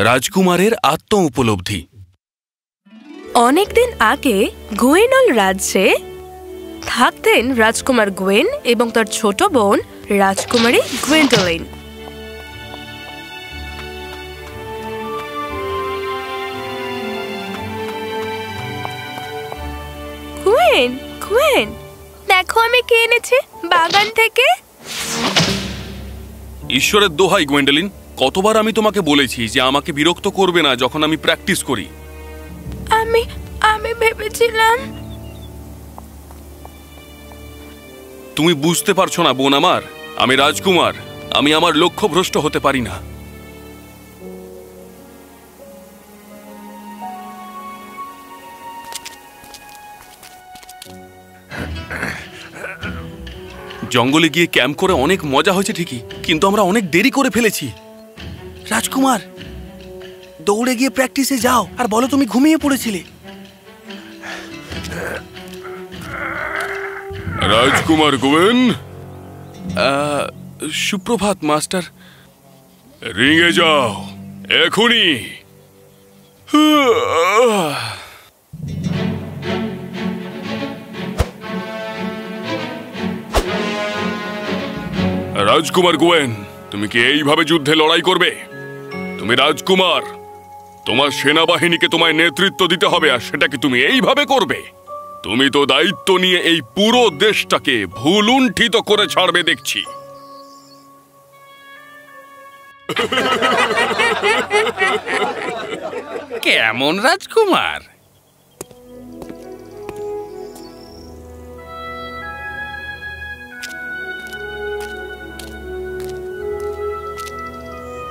রাজকুমারের আত্ম উপলব্ধি। অনেকদিন আগে গুয়েনল রাজ্যে থাকতেন রাজকুমার গুয়েন এবং তার ছোট বোন রাজকুমারী গুয়েন্ডোলিন। গুয়েন, গুয়েন, দেখো আমি কে এনেছি বাগান থেকে। ঈশ্বরের দোহাই গুয়েন্ডোলিন, কতবার আমি তোমাকে বলেছি যে আমাকে বিরক্ত করবে না যখন আমি প্র্যাকটিস করি। আমি ভেবেছিলাম। তুমি বুঝতে পারছো না বোন আমার, আমি রাজকুমার, আমি আমার লক্ষ্যভ্রষ্ট হতে পারি না। জঙ্গলে গিয়ে ক্যাম্প করে অনেক মজা হয়েছে ঠিকই, কিন্তু আমরা অনেক দেরি করে ফেলেছি। রাজকুমার, দৌড়ে গিয়ে প্র্যাকটিসে যাও আর বলো তুমি ঘুমিয়ে পড়েছিলে। রাজকুমার গোয়েন, সুপ্রভাত মাস্টার। রিঙে যাও এখনই। রাজকুমার গোয়েন, তুমি কি এইভাবে যুদ্ধে লড়াই করবে? তুমি রাজকুমার, তোমার সেনাবাহিনীকে তোমায় নেতৃত্ব দিতে হবে, আর সেটা কি তুমি এইভাবে করবে? তুমি তো দায়িত্ব নিয়ে এই পুরো দেশটাকে ভুলুণ্ঠিত করে ছাড়বে দেখছি। কেমন রাজকুমার?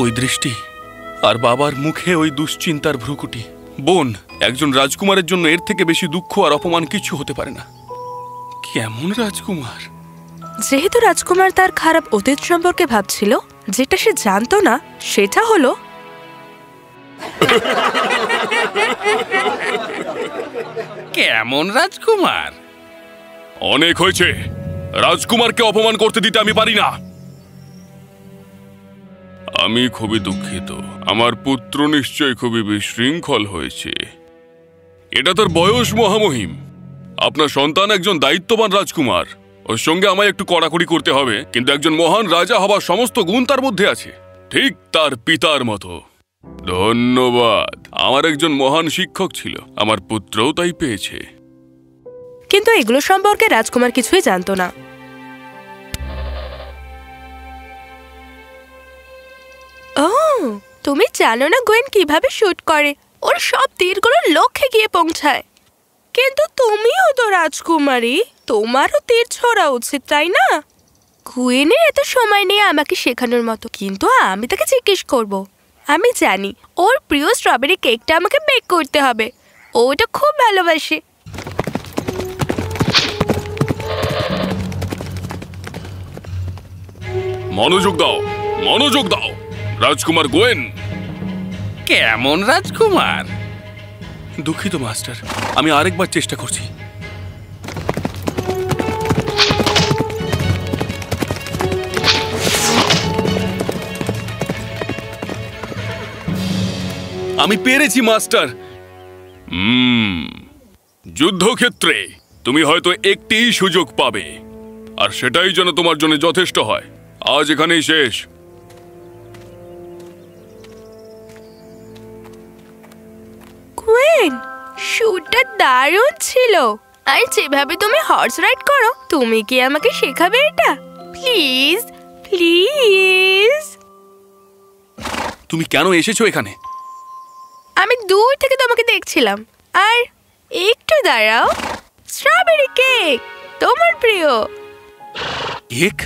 ওই দৃষ্টি আর বাবার মুখে ওই দুশ্চিন্তার ভ্রুকুটি। বোন, একজন রাজকুমারের জন্য এর থেকে বেশি দুঃখ আর অপমান কিছু হতে পারে না। কেমন রাজকুমার? যেহেতু রাজকুমার তার খারাপ অতীত সম্পর্কে ভাবছিল, যেটা সে জানতো না সেটা হলো কেমন রাজকুমার? অনেক হয়েছে, রাজকুমারকে অপমান করতে দিতে আমি পারি না। আমি খুবই দুঃখিত, আমার পুত্র নিশ্চয় খুবই বিশৃঙ্খল হয়েছে। এটা তার বয়স মহামহিম। আপনার সন্তান একজন দায়িত্ববান রাজকুমার, ওর সঙ্গে আমায় একটু কড়াকড়ি করতে হবে, কিন্তু একজন মহান রাজা হবার সমস্ত গুণ তার মধ্যে আছে, ঠিক তার পিতার মতো। ধন্যবাদ, আমার একজন মহান শিক্ষক ছিল, আমার পুত্রও তাই পেয়েছে। কিন্তু এগুলো সম্পর্কে রাজকুমার কিছুই জানতো না। ও, তুমি জানো না গুয়েন কিভাবে শুট করে? ওর সব তীরগুলো লক্ষ্যে গিয়ে পৌঁছায়। কিন্তু তুমিও তো রাজকুমারী, তোমারও তীর ছোড়া উচিত, তাই না? গুয়েনের এত সময় নেই আমাকে শেখানোর মতো, কিন্তু আমি তাকে জিজ্ঞেস করব। আমি জানি ওর প্রিয় স্ট্রবেরি কেকটা আমাকে বেক করতে হবে, ও এটা খুব ভালোবাসে। মনোযোগ দাও, মনোযোগ দাও রাজকুমার গোয়েন। কেমন রাজকুমার? দুঃখিত মাস্টার, আমি আরেকবার চেষ্টা করছি। আমি পেরেছি মাস্টার। যুদ্ধক্ষেত্রে তুমি হয়তো একটিই সুযোগ পাবে, আর সেটাই যেন তোমার জন্য যথেষ্ট হয়। আজ এখানেই শেষ। গুয়েন, শুটটা দারুণ ছিল। আর যেভাবে তুমি হর্স রাইড করো, তুমি কি আমাকে শেখাবে এটা? Please please. তুমি কেন এসেছো এখানে? আমি দূর থেকে তোমাকে দেখছিলাম। আর একটু দাঁড়াও, স্ট্রবেরি কেক তোমার প্রিয়। কেক?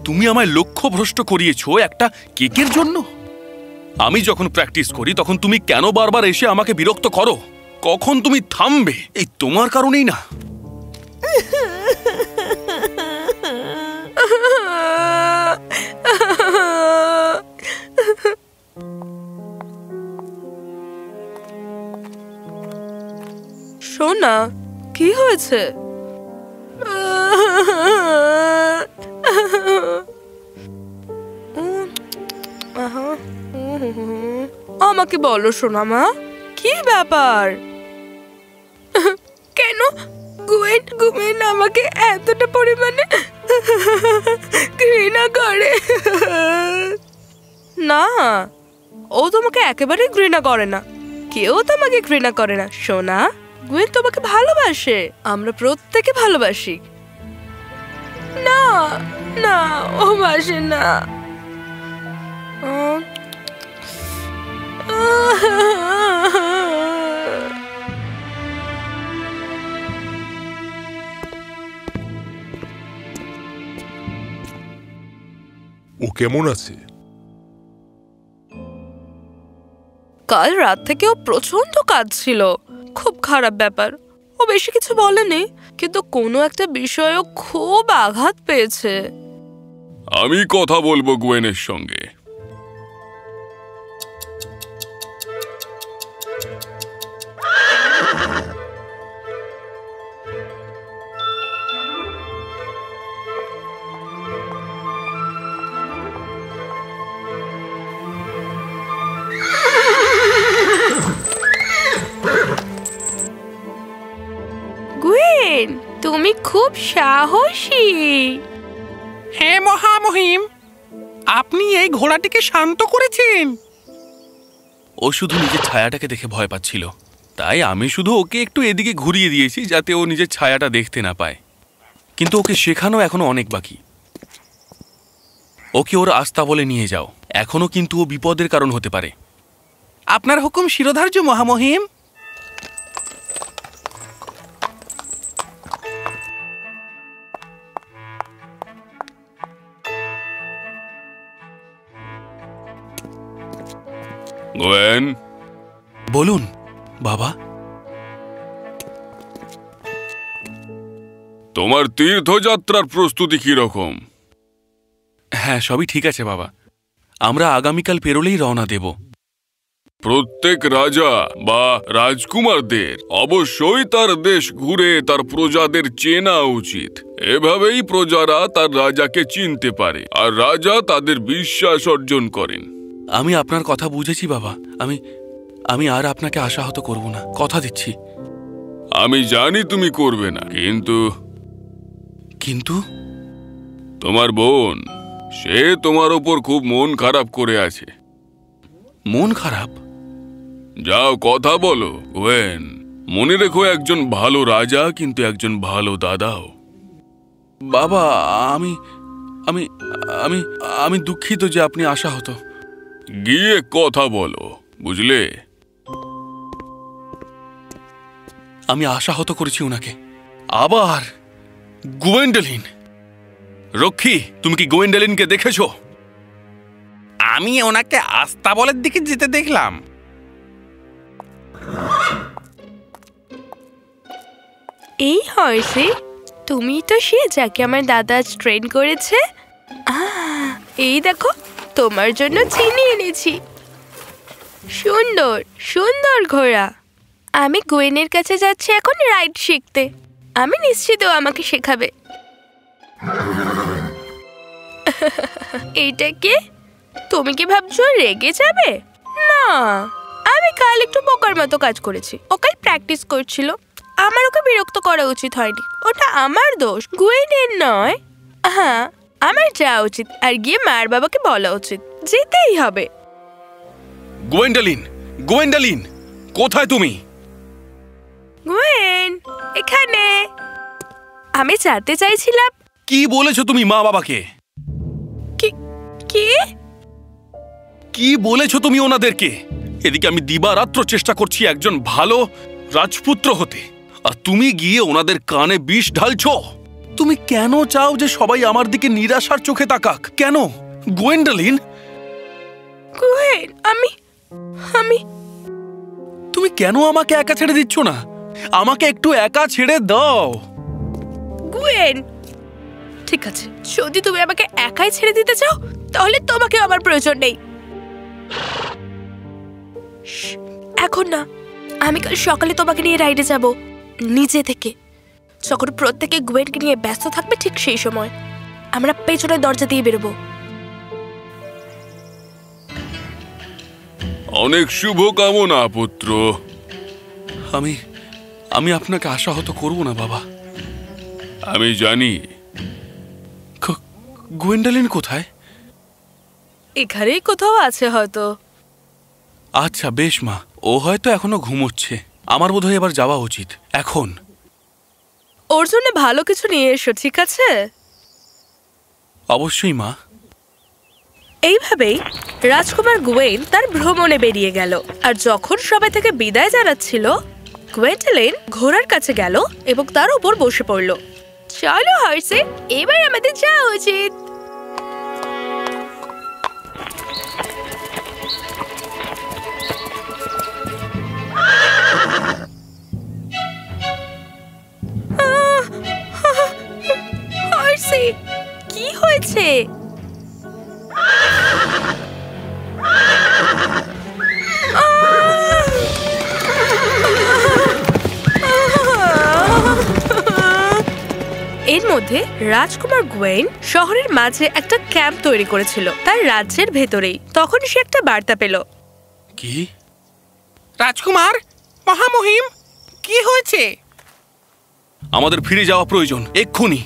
তুমি আমায় লক্ষ্যভ্রষ্ট করিয়েছো একটা কেকের জন্য? আমি যখন প্র্যাকটিস করি তখন তুমি কেন বারবার এসে আমাকে বিরক্ত করো? কখন তুমি থামবে? এই তোমার কারণেই না। শোনা, কি হয়েছে? আমাকে বলো সোনা মা, কি ব্যাপার? কেন গুয়েন আমাকে এতটা পরিমাণে ঘৃণা করে? না, ও তোমাকে একেবারে ঘৃণা করে না। কেউ তোমাকে ঘৃণা করে না সোনা। গুয়েন তোমাকে ভালোবাসে, আমরা প্রত্যেকে ভালোবাসি। না না, ও বাসে না। ও কেমন আছে? কাল রাত থেকে ও প্রচন্ড কাজ ছিল, খুব খারাপ ব্যাপার। ও বেশি কিছু বলেনি, কিন্তু কোনো একটা বিষয়ে খুব আঘাত পেয়েছে। আমি কথা বলবো গুয়েনের সঙ্গে। গুয়েন, তুমি খুব সাহসী। হ্যাঁ মহামহিম, আপনি এই ঘোড়াটিকে শান্ত করেছেন। ও শুধু নিজের ছায়াটাকে দেখে ভয় পাচ্ছিল, তাই আমি শুধু ওকে একটু এদিকে ঘুরিয়ে দিয়েছি যাতে ও নিজের ছায়াটা দেখতে না পায়। কিন্তু ওকে শেখানো এখনো অনেক বাকি। ওকে ওর আস্থা বলে নিয়ে যাও, এখনো কিন্তু ও বিপদের কারণ হতে পারে। আপনার হুকুম শিরোধার্য মহামহিম। গুয়েন, বলুন বাবা। তোমার তীর্থযাত্রার প্রস্তুতি কি রকম? হ্যাঁ, সবই ঠিক আছে বাবা। আমরা আগামীকাল পেরোলেই রওনা দেব। প্রত্যেক রাজা বা রাজকুমারদের অবশ্যই তার দেশ ঘুরে তার প্রজাদের চেনা উচিত। এভাবেই প্রজারা তার রাজাকে চিনতে পারে আর রাজা তাদের বিশ্বাস অর্জন করেন। আমি আপনার কথা বুঝেছি বাবা। আমি আর আপনাকে আশাহত করব না, কথা দিচ্ছি। আমি জানি তুমি করবে না, কিন্তু কিন্তু তোমার বোন, সে তোমার ওপর খুব মন খারাপ করে আছে। মন খারাপ? যাও কথা বলো গুয়েন। মনে রেখো, একজন ভালো রাজা কিন্তু একজন ভালো দাদাও। বাবা, আমি আমি আমি আমি দুঃখিত যে আপনি আশাহত। গিয়ে কথা বলো, বুঝলে? আমি আশাহত করেছি ওনাকে। আবার গোয়েন্ডালিন। রক্ষী, তুমি কি গোয়েন্ডালিনকে দেখেছো? আমি ওনাকে আস্তাবলের দিকে যেতে দেখলাম। এই হয়েছে, তুমি তো সে যাকে আমার দাদা আজ ট্রেন করেছে। এই দেখো, তোমার জন্য চিনি এনেছি। সুন্দর সুন্দর ঘোড়া। আমি গুয়েনের কাছে যাচ্ছি এখন রাইড শিখতে। আমি নিশ্চিত ও আমাকে শেখাবে। এইটা কি? তুমি কি ভাবছো রেগে যাবে? না, আমি কাল একটু বোকার মতো কাজ করেছি। ও কাল প্র্যাকটিস করছিল, আমার ওকে বিরক্ত করা উচিত হয়নি। ওটা আমার দোষ, গুয়েনের নয়। হ্যাঁ, আমার যাওয়া উচিত আর গিয়ে মার বাবাকে বলা উচিত। যেতেই হবে। গোয়েন্ডালিন, গোয়েন্ডালিন, কোথায় তুমি? গুয়েন, এখানে। আমি জানতে চাইছিলাম। কি বলেছো তুমি মা বাবাকে? কি কি কি বলেছো তুমি ওনাদেরকে? এদিকে আমি দিবারাত্র চেষ্টা করছি একজন ভালো রাজপুত্র হতে, আর তুমি গিয়ে ওনাদের কানে বিষ ঢালছো। তুমি কেন চাও যে সবাই আমার দিকে নিরাশার চোখে তাকাক? কেন গোয়েন্ডালিন? গুয়েন, আমি তুমি কেন আমাকে একা ছেড়ে দিচ্ছ না? আমাকে একটু একা ছেড়ে দাও। গুয়েন, ঠিক আছে, যদি তুমি আমাকে একাই ছেড়ে দিতে চাও তাহলে তোমাকে আমার প্রয়োজন নেই। এখন না, আমি কাল সকালে তোমাকে নিয়ে রাইডে যাব নিজে থেকে। যখন প্রত্যেকে গুয়েনকে নিয়ে ব্যস্ত থাকবে ঠিক সেই সময় আমরা পেছনের দরজা দিয়ে বেরোবো। অনেক শুভ কামনা পুত্র। আমি আমি আপনাকে আশাহত করব না বাবা। আমি জানি। গোয়েন্ডালিন কোথায়? এখানেই কোথাও আছে হয়তো। আচ্ছা বেশ মা, ও হয়তো এখনো ঘুমোচ্ছে। আমার বোধহয় এবার যাওয়া উচিত এখন। ওর জন্য ভালো কিছু নিয়ে এসো, ঠিক আছে? অবশ্যই মা। এইভাবেই রাজকুমার গোয়েন তার ভ্রমণে বেরিয়ে গেল। আর যখন সবাই থেকে বিদায় জানাচ্ছিল, গোয়েন্ডালিন ঘোড়ার কাছে গেল এবং তার উপর বসে পড়ল। চলো হর্সে, এবার আমাদের যাওয়া উচিত। হর্সে, কি হয়েছে? এর মধ্যে রাজকুমার গোয়েন শহরের মাঝে একটা ক্যাম্প তৈরি করেছিল তার রাজ্যের ভেতরেই। তখন সে একটা বার্তা পেল। কি? রাজকুমার মহামহিম, কি হয়েছে? আমাদের ফিরে যাওয়া প্রয়োজন এক্ষুনি।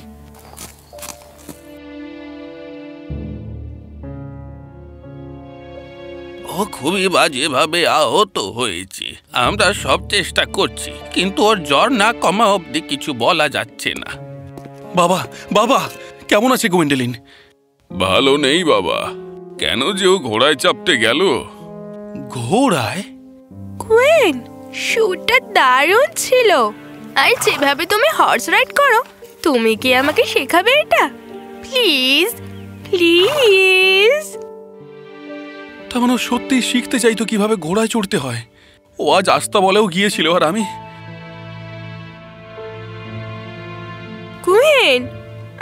ও খুবই বাজেভাবে আহত হয়েছে। আমরা সব চেষ্টা করছি, কিন্তু ওর জ্বর না কমা অবধি কিছু বলা যাচ্ছে না। বাবা, বাবা, কেমন আছে গোয়েন্ডালিন? ভালো নেই বাবা। কেন যে ও ঘোড়ায় চাপতে গেল? ঘোড়ায়? গোয়েন, শুটটা দারুণ ছিল। আর যেভাবে তুমি হর্স রাইড করো, তুমি কি আমাকে শেখাবে এটা? Please please. তার মানে সত্যি শিখতে চাইতো কিভাবে ঘোড়ায় চড়তে হয়। ও আজ আস্তা বলেও গিয়েছিল, আর আমি গোয়েন,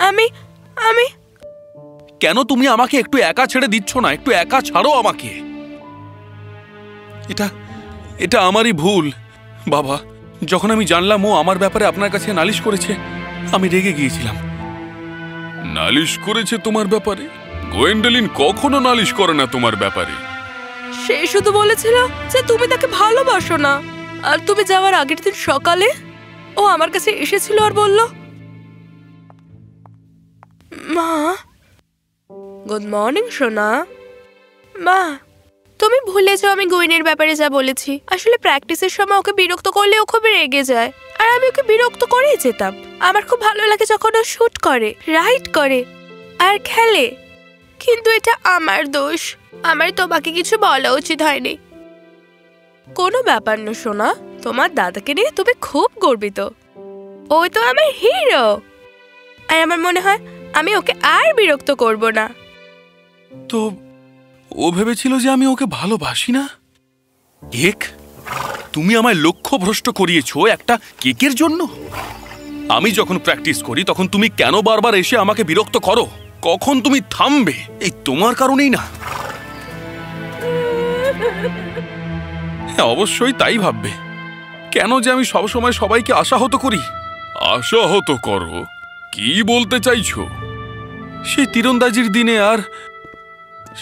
আমি আমি কেন তুমি আমাকে একটু একা ছেড়ে দিচ্ছ না? একটু একা ছাড়ো আমাকে। এটা এটা আমারই ভুল বাবা। যখন আমি জানলাম ও আমার ব্যাপারে আপনার কাছে নালিশ করেছে, আমি রেগে গিয়েছিলাম। নালিশ করেছে তোমার ব্যাপারে? গোয়েন্ডালিন কখনো নালিশ করে না তোমার ব্যাপারে। সে শুধু বলেছিল যে তুমি তাকে ভালোবাসো না। আর তুমি যাওয়ার আগের দিন সকালে ও আমার কাছে এসেছিল আর বলল, মা, গুড মর্নিং সোনা। মা, তুমি ভুলেছো আমি গোয়েনের ব্যাপারে যা বলেছি। আসলে প্র্যাকটিসের সময় ওকে বিরক্ত করলে ও খুব রেগে যায়, আর আমি ওকে বিরক্ত করেই যেতাম। আমার খুব ভালো লাগে যখন ও শুট করে, রাইড করে আর খেলে। কিন্তু এটা আমার দোষ। আমার তোমাকে কিছু বলা উচিত হয়নি। কোনো ব্যাপার না সোনা, তোমার দাদাকে নিয়ে তুমি খুব গর্বিত। ও তো আমার হিরো। আর আমার মনে হয় আমি ওকে আর বিরক্ত করব না। তো ও ভেবেছিল যে আমি ওকে ভালোবাসি না। তুমি আমায় লক্ষ্যভ্রষ্ট করিয়েছো একটা কেকের জন্য। আমি যখন প্র্যাকটিস করি তখন তুমি কেন বারবার এসে আমাকে বিরক্ত করো? কখন তুমি থামবে? এই তোমার কারণেই না? হ্যাঁ, অবশ্যই তাই ভাববে। কেন যে আমি সবসময় সবাইকে আশাহত করি। আশাহত করো? কি বলতে চাইছো? সেই তীরন্দাজির দিনে আর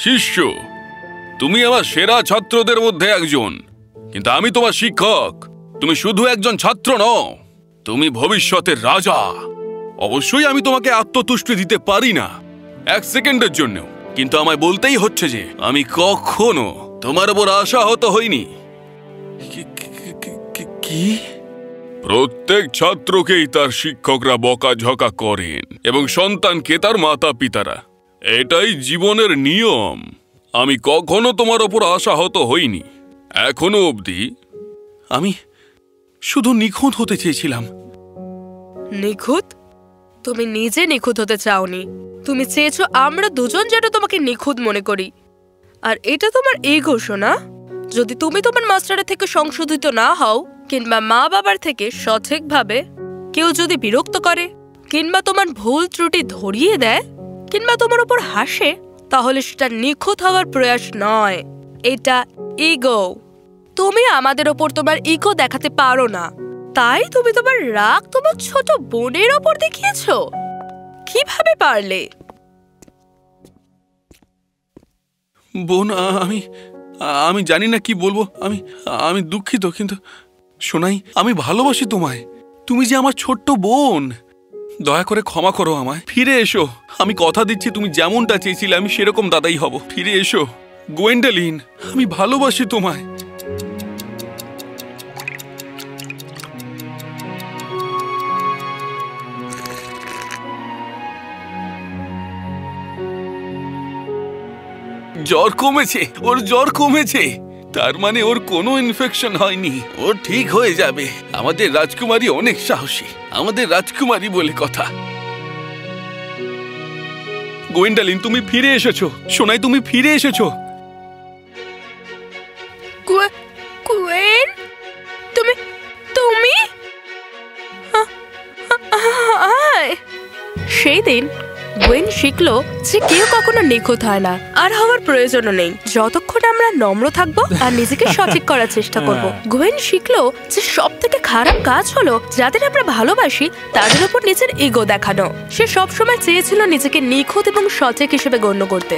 শিষ্য, তুমি আমার সেরা ছাত্রদের মধ্যে একজন, কিন্তু আমি তোমার শিক্ষক। তুমি শুধু একজন ছাত্র নও, তুমি ভবিষ্যতের রাজা। অবশ্যই আমি তোমাকে আত্মতুষ্টি দিতে পারি না এক সেকেন্ডের জন্য, কিন্তু আমায় বলতেই হচ্ছে যে আমি কখনো তোমার উপর আশাহত হইনি। কি? প্রত্যেক ছাত্রকেই তার শিক্ষকরা বকাঝকা করেন এবং সন্তানকে তার মাতা পিতারা। এটাই জীবনের নিয়ম। আমি কখনো তোমার ওপর আশাহত হইনি এখনো অবধি। আমি শুধু নিখুঁত হতে চেয়েছিলাম। নিখুঁত? তুমি নিজে নিখুঁত হতে চাওনি। তুমি চেয়েছো আমরা দুজন যেন তোমাকে নিখুঁত মনে করি। আর এটা তোমার ইগো সোনা। যদি তুমি তোমার মাস্টারের থেকে সংশোধিত না হও, কিংবা মা বাবার থেকে সঠিকভাবে কেউ যদি বিরক্ত করে, কিংবা তোমার ভুল ত্রুটি ধরিয়ে দেয়, কিংবা তোমার উপর হাসে, তাহলে সেটা নিখুঁত হওয়ার প্রয়াস নয়, এটা ইগো। তুমি আমাদের ওপর তোমার ইগো দেখাতে পারো না, তাই তুমি তোমার রাগ তোমার ছোট বোনের ওপর দেখিয়েছো। কিভাবে পারলে? বোন, আমি জানি না কি বলবো। আমি দুঃখিত, কিন্তু সোনাই, আমি ভালোবাসি তোমায়। তুমি যে আমার ছোট্ট বোন। দয়া করে ক্ষমা করো আমায়। ফিরে এসো। আমি কথা দিচ্ছি, তুমি যেমনটা চেয়েছিলে আমি সেরকম দাদাই হব। ফিরে এসো গোয়েন্ডালিন, আমি ভালোবাসি তোমায়। জ্বর কমেছে, ওর জ্বর কমেছে। তার মানে ওর কোনো ইনফেকশন হয়নি। ও ঠিক হয়ে যাবে। আমাদের রাজকুমারী অনেক সাহসী, আমাদের রাজকুমারী বলে কথা। গোয়েন্ডালিন, তুমি ফিরে এসেছো। সোনাই, তুমি ফিরে এসেছো। কোয়েন, তুমি তুমি সেই দিন গোয়েন শিখলো যে কেউ কখনো নিখুঁত হয় না, আর হওয়ার প্রয়োজনও নেই যতক্ষণ আমরা নম্র থাকবো আর নিজেকে সঠিক করার চেষ্টা করব। গোয়েন শিখলো যে সব থেকে খারাপ কাজ হলো যাদের আমরা ভালোবাসি তাদের উপর নিজের ইগো দেখানো। সে সবসময় চেয়েছিল নিজেকে নিখুঁত এবং সঠিক হিসেবে গণ্য করতে।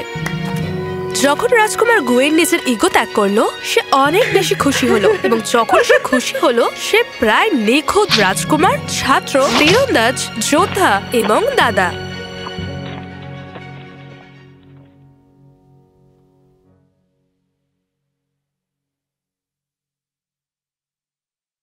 যখন রাজকুমার গোয়েন নিজের ইগো ত্যাগ করলো, সে অনেক বেশি খুশি হলো, এবং যখন সে খুশি হলো সে প্রায় নিখুঁত রাজকুমার, ছাত্র, তীরন্দাজ, যোদ্ধা এবং দাদা